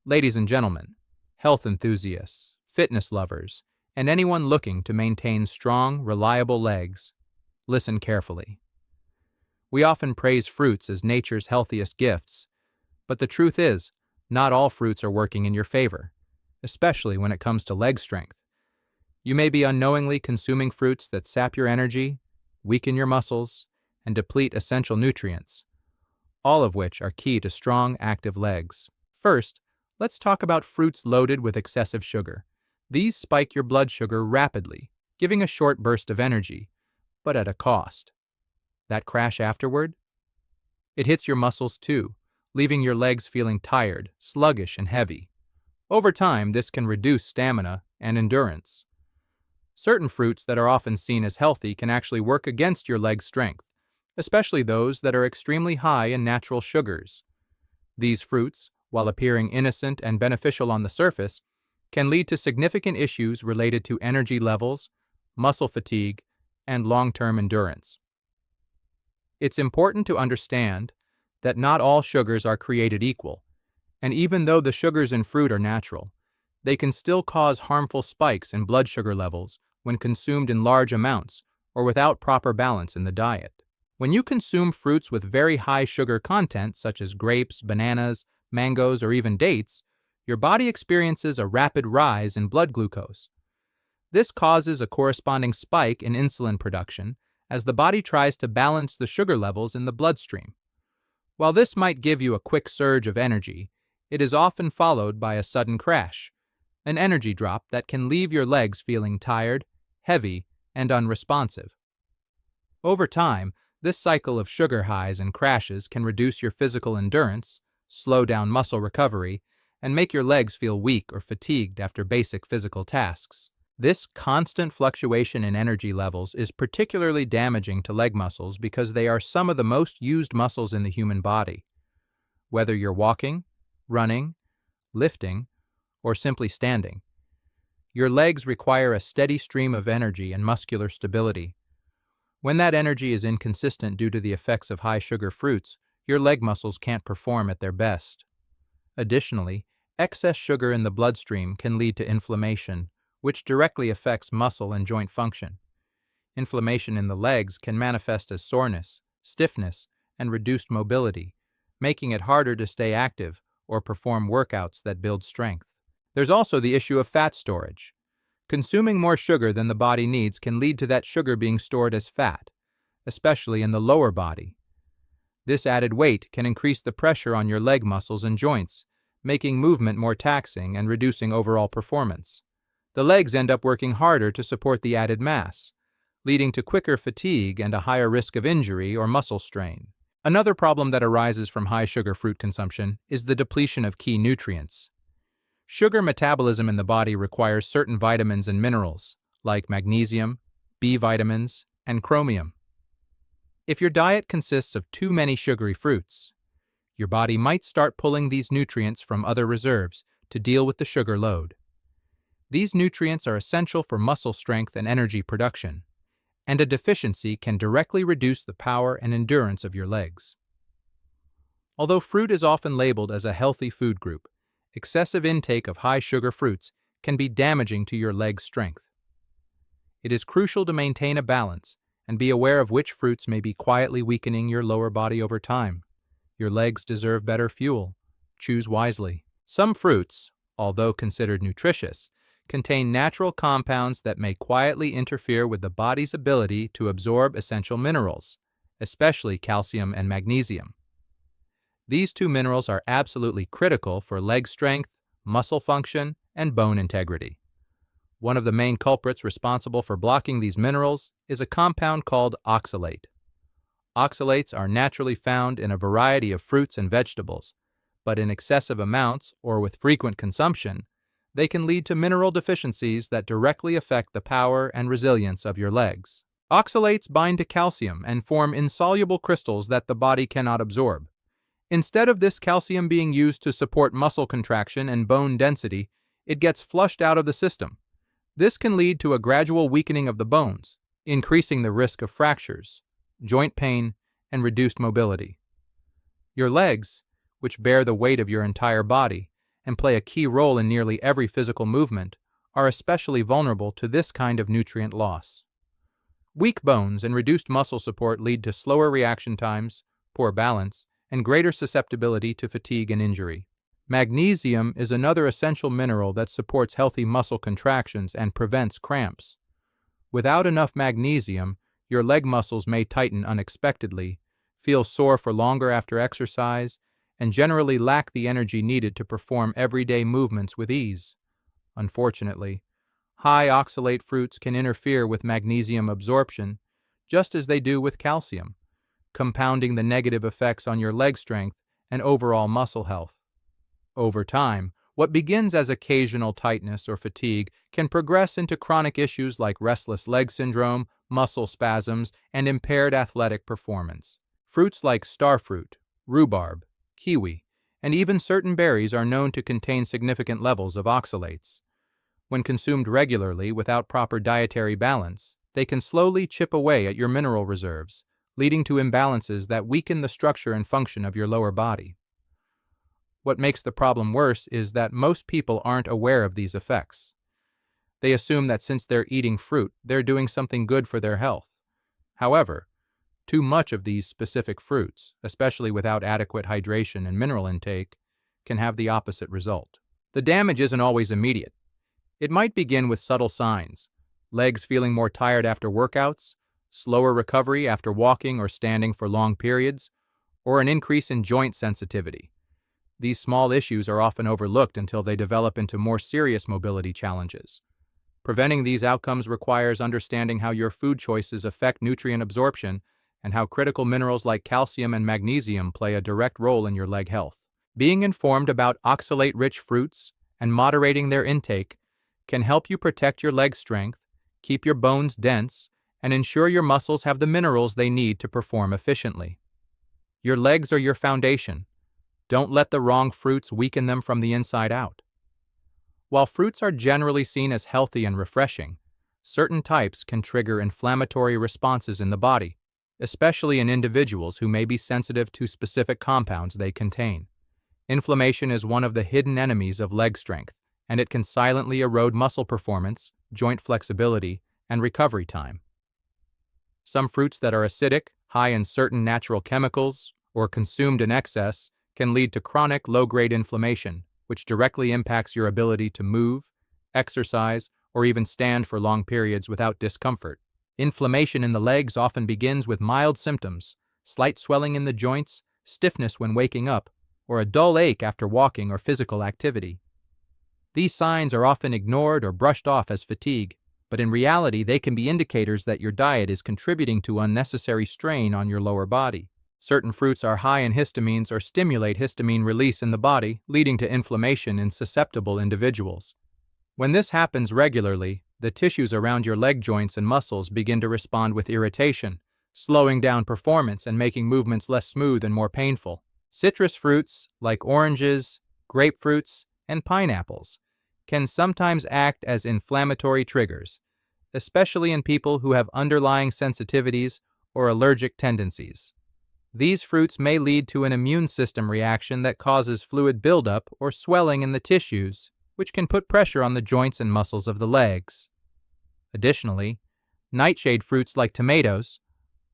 Ladies and gentlemen, health enthusiasts, fitness lovers, and anyone looking to maintain strong, reliable legs, listen carefully. We often praise fruits as nature's healthiest gifts, but the truth is, not all fruits are working in your favor, especially when it comes to leg strength. You may be unknowingly consuming fruits that sap your energy, weaken your muscles, and deplete essential nutrients, all of which are key to strong, active legs. First, let's talk about fruits loaded with excessive sugar. These spike your blood sugar rapidly, giving a short burst of energy, but at a cost. That crash afterward? It hits your muscles too, leaving your legs feeling tired, sluggish, and heavy. Over time, this can reduce stamina and endurance. Certain fruits that are often seen as healthy can actually work against your leg strength, especially those that are extremely high in natural sugars. These fruits, while appearing innocent and beneficial on the surface, can lead to significant issues related to energy levels, muscle fatigue, and long-term endurance. It's important to understand that not all sugars are created equal, and even though the sugars in fruit are natural, they can still cause harmful spikes in blood sugar levels when consumed in large amounts or without proper balance in the diet. When you consume fruits with very high sugar content, such as grapes, bananas, mangoes, or even dates, your body experiences a rapid rise in blood glucose. This causes a corresponding spike in insulin production as the body tries to balance the sugar levels in the bloodstream. While this might give you a quick surge of energy, it is often followed by a sudden crash, an energy drop that can leave your legs feeling tired, heavy, and unresponsive. Over time, this cycle of sugar highs and crashes can reduce your physical endurance, slow down muscle recovery, and make your legs feel weak or fatigued after basic physical tasks. This constant fluctuation in energy levels is particularly damaging to leg muscles because they are some of the most used muscles in the human body. Whether you're walking, running, lifting, or simply standing, your legs require a steady stream of energy and muscular stability. When that energy is inconsistent due to the effects of high sugar fruits, your leg muscles can't perform at their best. Additionally, excess sugar in the bloodstream can lead to inflammation, which directly affects muscle and joint function. Inflammation in the legs can manifest as soreness, stiffness, and reduced mobility, making it harder to stay active or perform workouts that build strength. There's also the issue of fat storage. Consuming more sugar than the body needs can lead to that sugar being stored as fat, especially in the lower body. This added weight can increase the pressure on your leg muscles and joints, making movement more taxing and reducing overall performance. The legs end up working harder to support the added mass, leading to quicker fatigue and a higher risk of injury or muscle strain. Another problem that arises from high sugar fruit consumption is the depletion of key nutrients. Sugar metabolism in the body requires certain vitamins and minerals, like magnesium, B vitamins, and chromium. If your diet consists of too many sugary fruits, your body might start pulling these nutrients from other reserves to deal with the sugar load. These nutrients are essential for muscle strength and energy production, and a deficiency can directly reduce the power and endurance of your legs. Although fruit is often labeled as a healthy food group, excessive intake of high-sugar fruits can be damaging to your leg strength. It is crucial to maintain a balance and be aware of which fruits may be quietly weakening your lower body over time. Your legs deserve better fuel. Choose wisely. Some fruits, although considered nutritious, contain natural compounds that may quietly interfere with the body's ability to absorb essential minerals, especially calcium and magnesium. These two minerals are absolutely critical for leg strength, muscle function, and bone integrity. One of the main culprits responsible for blocking these minerals is a compound called oxalate. Oxalates are naturally found in a variety of fruits and vegetables, but in excessive amounts or with frequent consumption, they can lead to mineral deficiencies that directly affect the power and resilience of your legs. Oxalates bind to calcium and form insoluble crystals that the body cannot absorb. Instead of this calcium being used to support muscle contraction and bone density, it gets flushed out of the system. This can lead to a gradual weakening of the bones, increasing the risk of fractures, joint pain, and reduced mobility. Your legs, which bear the weight of your entire body and play a key role in nearly every physical movement, are especially vulnerable to this kind of nutrient loss. Weak bones and reduced muscle support lead to slower reaction times, poor balance, and greater susceptibility to fatigue and injury. Magnesium is another essential mineral that supports healthy muscle contractions and prevents cramps. Without enough magnesium, your leg muscles may tighten unexpectedly, feel sore for longer after exercise, and generally lack the energy needed to perform everyday movements with ease. Unfortunately, high oxalate fruits can interfere with magnesium absorption, just as they do with calcium, compounding the negative effects on your leg strength and overall muscle health. Over time, what begins as occasional tightness or fatigue can progress into chronic issues like restless leg syndrome, muscle spasms, and impaired athletic performance. Fruits like starfruit, rhubarb, kiwi, and even certain berries are known to contain significant levels of oxalates. When consumed regularly without proper dietary balance, they can slowly chip away at your mineral reserves, leading to imbalances that weaken the structure and function of your lower body. What makes the problem worse is that most people aren't aware of these effects. They assume that since they're eating fruit, they're doing something good for their health. However, too much of these specific fruits, especially without adequate hydration and mineral intake, can have the opposite result. The damage isn't always immediate. It might begin with subtle signs: legs feeling more tired after workouts, slower recovery after walking or standing for long periods, or an increase in joint sensitivity. These small issues are often overlooked until they develop into more serious mobility challenges. Preventing these outcomes requires understanding how your food choices affect nutrient absorption and how critical minerals like calcium and magnesium play a direct role in your leg health. Being informed about oxalate-rich fruits and moderating their intake can help you protect your leg strength, keep your bones dense, and ensure your muscles have the minerals they need to perform efficiently. Your legs are your foundation. Don't let the wrong fruits weaken them from the inside out. While fruits are generally seen as healthy and refreshing, certain types can trigger inflammatory responses in the body, especially in individuals who may be sensitive to specific compounds they contain. Inflammation is one of the hidden enemies of leg strength, and it can silently erode muscle performance, joint flexibility, and recovery time. Some fruits that are acidic, high in certain natural chemicals, or consumed in excess can lead to chronic low-grade inflammation, which directly impacts your ability to move, exercise, or even stand for long periods without discomfort. Inflammation in the legs often begins with mild symptoms: slight swelling in the joints, stiffness when waking up, or a dull ache after walking or physical activity. These signs are often ignored or brushed off as fatigue, but in reality they can be indicators that your diet is contributing to unnecessary strain on your lower body. Certain fruits are high in histamines or stimulate histamine release in the body, leading to inflammation in susceptible individuals. When this happens regularly, the tissues around your leg joints and muscles begin to respond with irritation, slowing down performance and making movements less smooth and more painful. Citrus fruits, like oranges, grapefruits, and pineapples, can sometimes act as inflammatory triggers, especially in people who have underlying sensitivities or allergic tendencies. These fruits may lead to an immune system reaction that causes fluid buildup or swelling in the tissues, which can put pressure on the joints and muscles of the legs. Additionally, nightshade fruits like tomatoes,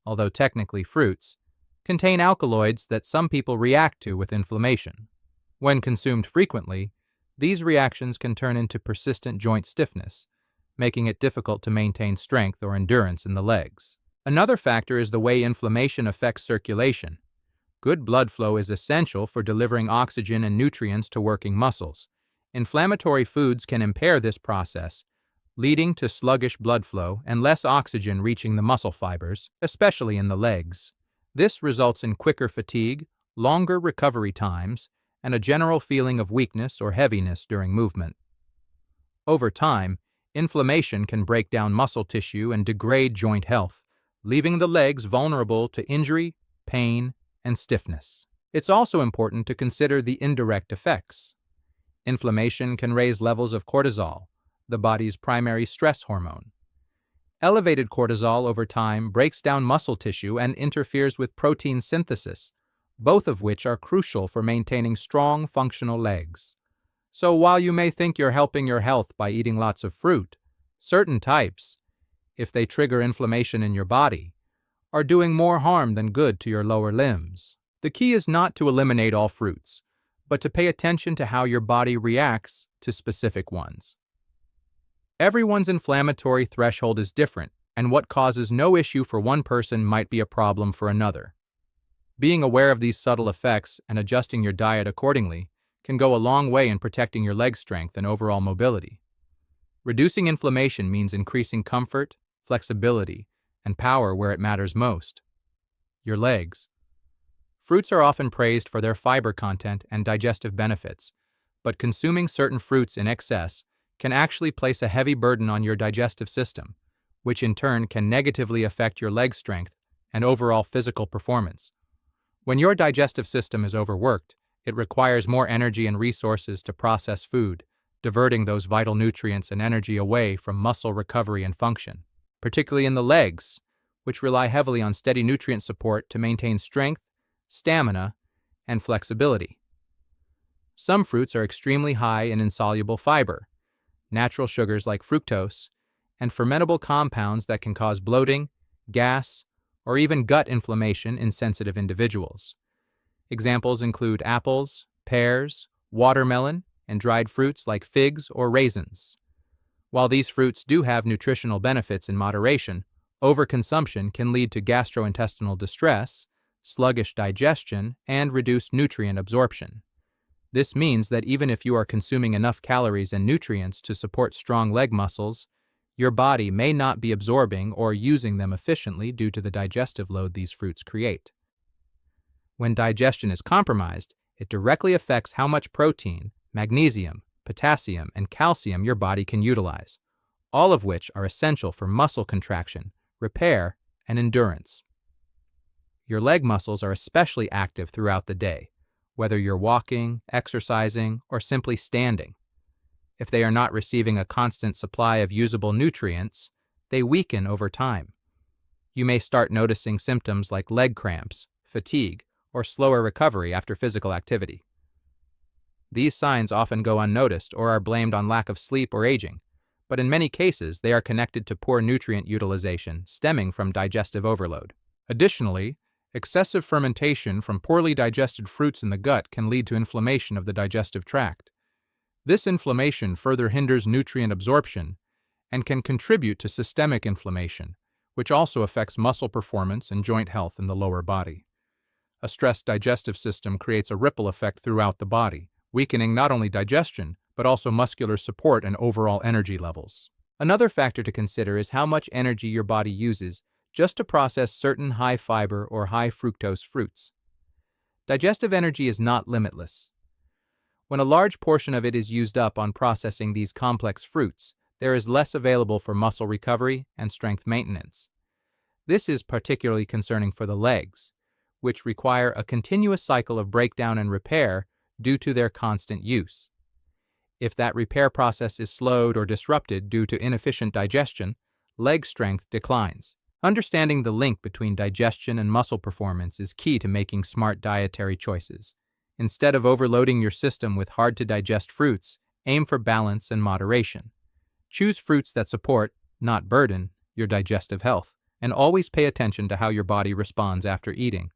although technically fruits, contain alkaloids that some people react to with inflammation. When consumed frequently, these reactions can turn into persistent joint stiffness, making it difficult to maintain strength or endurance in the legs. Another factor is the way inflammation affects circulation. Good blood flow is essential for delivering oxygen and nutrients to working muscles. Inflammatory foods can impair this process, leading to sluggish blood flow and less oxygen reaching the muscle fibers, especially in the legs. This results in quicker fatigue, longer recovery times, and a general feeling of weakness or heaviness during movement. Over time, inflammation can break down muscle tissue and degrade joint health, leaving the legs vulnerable to injury, pain, and stiffness. It's also important to consider the indirect effects. Inflammation can raise levels of cortisol, the body's primary stress hormone. Elevated cortisol over time breaks down muscle tissue and interferes with protein synthesis, both of which are crucial for maintaining strong, functional legs. So while you may think you're helping your health by eating lots of fruit, certain types, if they trigger inflammation in your body, are doing more harm than good to your lower limbs. The key is not to eliminate all fruits, but to pay attention to how your body reacts to specific ones. Everyone's inflammatory threshold is different, and what causes no issue for one person might be a problem for another. Being aware of these subtle effects and adjusting your diet accordingly can go a long way in protecting your leg strength and overall mobility. Reducing inflammation means increasing comfort, flexibility, and power where it matters most: your legs. Fruits are often praised for their fiber content and digestive benefits, but consuming certain fruits in excess can actually place a heavy burden on your digestive system, which in turn can negatively affect your leg strength and overall physical performance. When your digestive system is overworked, it requires more energy and resources to process food, diverting those vital nutrients and energy away from muscle recovery and function, particularly in the legs, which rely heavily on steady nutrient support to maintain strength, stamina, and flexibility. Some fruits are extremely high in insoluble fiber, natural sugars like fructose, and fermentable compounds that can cause bloating, gas, or even gut inflammation in sensitive individuals. Examples include apples, pears, watermelon, and dried fruits like figs or raisins. While these fruits do have nutritional benefits in moderation, overconsumption can lead to gastrointestinal distress, sluggish digestion, and reduced nutrient absorption. This means that even if you are consuming enough calories and nutrients to support strong leg muscles, your body may not be absorbing or using them efficiently due to the digestive load these fruits create. When digestion is compromised, it directly affects how much protein, magnesium, potassium, and calcium your body can utilize, all of which are essential for muscle contraction, repair, and endurance. Your leg muscles are especially active throughout the day, whether you're walking, exercising, or simply standing. If they are not receiving a constant supply of usable nutrients, they weaken over time. You may start noticing symptoms like leg cramps, fatigue, or slower recovery after physical activity. These signs often go unnoticed or are blamed on lack of sleep or aging, but in many cases they are connected to poor nutrient utilization stemming from digestive overload. Additionally, excessive fermentation from poorly digested fruits in the gut can lead to inflammation of the digestive tract. This inflammation further hinders nutrient absorption and can contribute to systemic inflammation, which also affects muscle performance and joint health in the lower body. A stressed digestive system creates a ripple effect throughout the body, weakening not only digestion, but also muscular support and overall energy levels. Another factor to consider is how much energy your body uses just to process certain high-fiber or high-fructose fruits. Digestive energy is not limitless. When a large portion of it is used up on processing these complex fruits, there is less available for muscle recovery and strength maintenance. This is particularly concerning for the legs, which require a continuous cycle of breakdown and repair due to their constant use. If that repair process is slowed or disrupted due to inefficient digestion, leg strength declines. Understanding the link between digestion and muscle performance is key to making smart dietary choices. Instead of overloading your system with hard-to-digest fruits, aim for balance and moderation. Choose fruits that support, not burden, your digestive health, and always pay attention to how your body responds after eating.